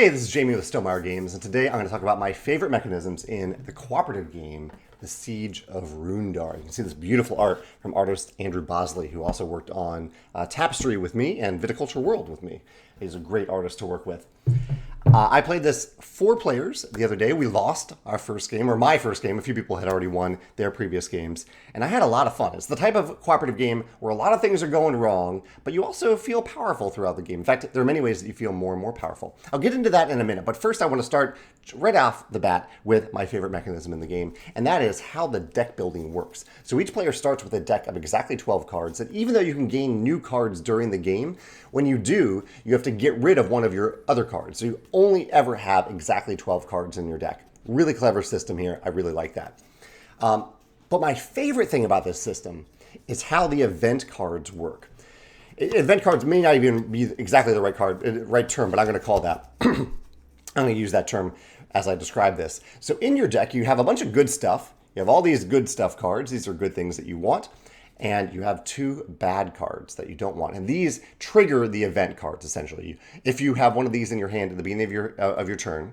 Hey, this is Jamey with Stonemaier Games, and today I'm going to talk about my favorite mechanisms in the cooperative game, the Siege of Runedar. You can see this beautiful art from artist Andrew Bosley, who also worked on Tapestry with me and Viticulture World with me. He's a great artist to work with. I played this 4 players the other day. We lost our first game, or my first game. A few people had already won their previous games, and I had a lot of fun. It's the type of cooperative game where a lot of things are going wrong, but you also feel powerful throughout the game. In fact, there are many ways that you feel more and more powerful. I'll get into that in a minute, but first I want to start right off the bat with my favorite mechanism in the game, and that is how the deck building works. So each player starts with a deck of exactly 12 cards, and even though you can gain new cards during the game, when you do, you have to get rid of one of your other cards. So you only ever have exactly 12 cards in your deck. Really clever system here. I really like that. But my favorite thing about this system is how the event cards work. Event cards may not even be exactly the right term, but I'm going to call that. I'm going to use that term as I describe this. So in your deck, you have a bunch of good stuff. You have all these good stuff cards. These are good things that you want. And you have 2 bad cards that you don't want. And these trigger the event cards, essentially. If you have one of these in your hand at the beginning of your turn,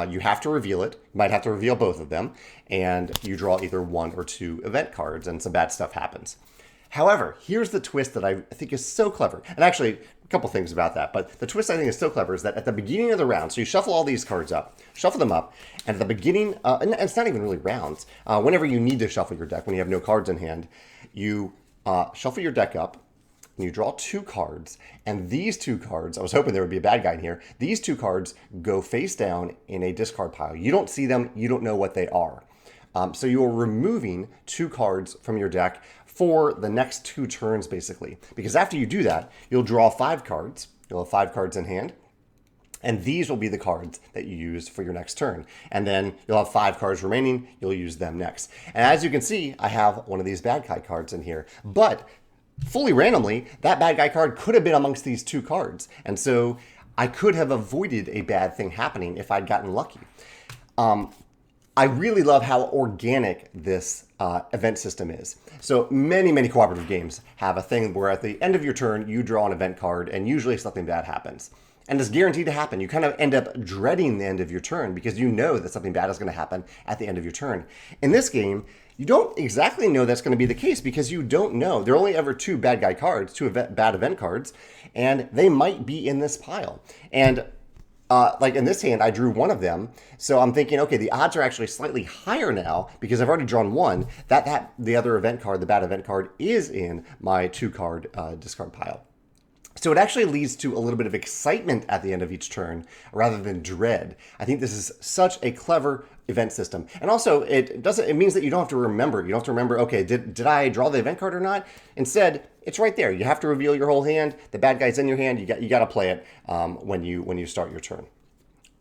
you have to reveal it. You might have to reveal both of them. And you draw either 1 or 2 event cards, and some bad stuff happens. However, here's the twist that I think is so clever. And actually, a couple things about that. But the twist I think is so clever is that at the beginning of the round, so you shuffle all these cards up, shuffle them up, and at the beginning, and it's not even really rounds, whenever you need to shuffle your deck, when you have no cards in hand, you shuffle your deck up, and you draw 2 cards, and these 2 cards, I was hoping there would be a bad guy in here, these 2 cards go face down in a discard pile. You don't see them, you don't know what they are. So you are removing 2 cards from your deck for the next 2 turns, basically. Because after you do that, you'll draw 5 cards. You'll have 5 cards in hand. And these will be the cards that you use for your next turn. And then you'll have 5 cards remaining. You'll use them next. And as you can see, I have one of these bad guy cards in here. But fully randomly, that bad guy card could have been amongst these 2 cards. And so I could have avoided a bad thing happening if I'd gotten lucky. I really love how organic this event system is. So many cooperative games have a thing where at the end of your turn, you draw an event card, and usually something bad happens. And it's guaranteed to happen. You kind of end up dreading the end of your turn because you know that something bad is going to happen at the end of your turn. In this game, you don't exactly know that's going to be the case because you don't know. There are only ever 2 bad guy cards, 2 bad event cards, and they might be in this pile. And like in this hand, I drew 1 of them. So I'm thinking, okay, the odds are actually slightly higher now because I've already drawn 1. That the other event card, the bad event card, is in my 2 card discard pile. So it actually leads to a little bit of excitement at the end of each turn rather than dread. I think this is such a clever event system. And also it means that you don't have to remember. You don't have to remember, okay, did I draw the event card or not? Instead, it's right there. You have to reveal your whole hand. The bad guy's in your hand. You got to play it when you start your turn.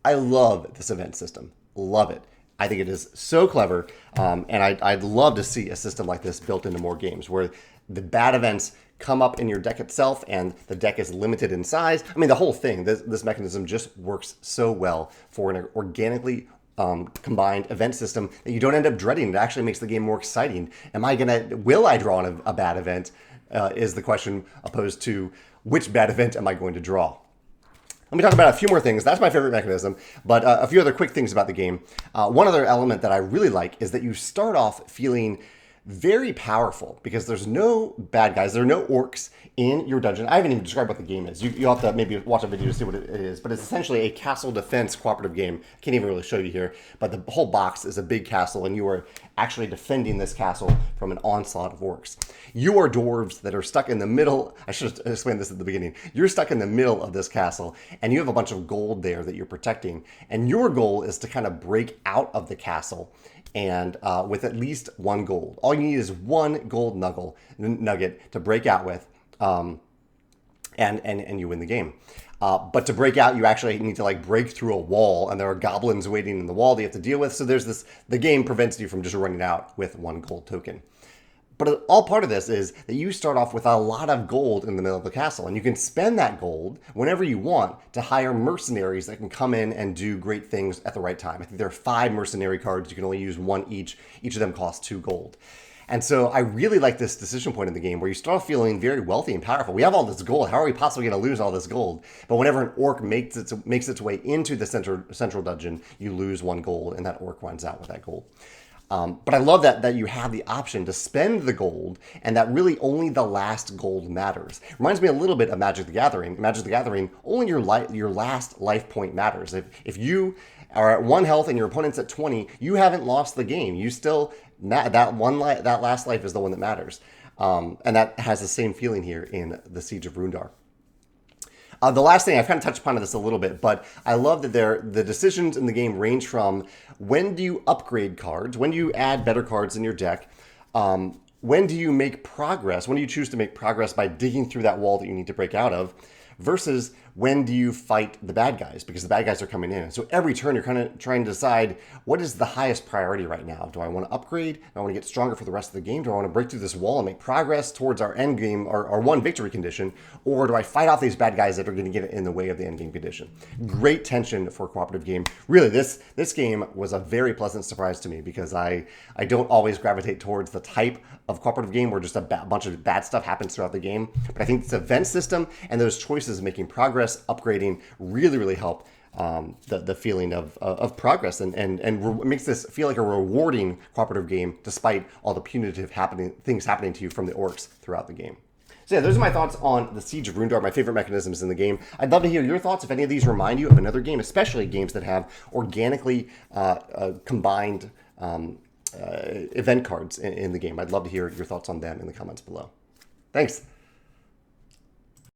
I love this event system. Love it. I think it is so clever, and I'd love to see a system like this built into more games where the bad events come up in your deck itself and the deck is limited in size. I mean, the whole thing, this mechanism just works so well for an organically combined event system that you don't end up dreading. It actually makes the game more exciting. Will I draw a bad event is the question, opposed to which bad event am I going to draw? Let me talk about a few more things. That's my favorite mechanism, but a few other quick things about the game. One other element that I really like is that you start off feeling very powerful because there's no bad guys. There are no orcs in your dungeon. I haven't even described what the game is. You'll have to maybe watch a video to see what it is, but it's essentially a castle defense cooperative game. I can't even really show you here, but the whole box is a big castle, and you are actually defending this castle from an onslaught of orcs. You are dwarves that are stuck in the middle. I should have explained this at the beginning. You're stuck in the middle of this castle, and you have a bunch of gold there that you're protecting, and your goal is to kind of break out of the castle and with at least 1 gold. All you need is 1 gold nugget to break out with, and you win the game. But to break out, you actually need to break through a wall, and there are goblins waiting in the wall that you have to deal with. So the game prevents you from just running out with 1 gold token. But all part of this is that you start off with a lot of gold in the middle of the castle, and you can spend that gold whenever you want to hire mercenaries that can come in and do great things at the right time. I think there are 5 mercenary cards. You can only use 1 each. Each of them costs 2 gold. And so I really like this decision point in the game where you start feeling very wealthy and powerful. We have all this gold. How are we possibly going to lose all this gold? But whenever an orc makes its way into the central dungeon, you lose 1 gold, and that orc runs out with that gold. But I love that you have the option to spend the gold, and that really only the last gold matters. Reminds me a little bit of Magic the Gathering. In Magic the Gathering, only your last life point matters. If you are at 1 health and your opponent's at 20, you haven't lost the game. You still that last life is the one that matters, and that has the same feeling here in the Siege of Runedar. The last thing, I've kind of touched upon this a little bit, but I love that the decisions in the game range from when do you upgrade cards, when do you add better cards in your deck, when do you make progress, when do you choose to make progress by digging through that wall that you need to break out of, versus when do you fight the bad guys, because the bad guys are coming in. So every turn you're kind of trying to decide what is the highest priority right now. Do I want to upgrade? Do I want to get stronger for the rest of the game? Do I want to break through this wall and make progress towards our end game, our 1 victory condition? Or do I fight off these bad guys that are going to get in the way of the end game condition? Great tension for a cooperative game. Really, this game was a very pleasant surprise to me, because I don't always gravitate towards the type of cooperative game where just a bunch of bad stuff happens throughout the game. But I think this event system and those choices of making progress, upgrading, really help the feeling of progress, and makes this feel like a rewarding cooperative game despite all the punitive things happening to you from the orcs throughout the game. So yeah, those are my thoughts on the Siege of Runedar, my favorite mechanisms in the game. I'd love to hear your thoughts if any of these remind you of another game, especially games that have organically combined event cards in the game. I'd love to hear your thoughts on them in the comments below. Thanks.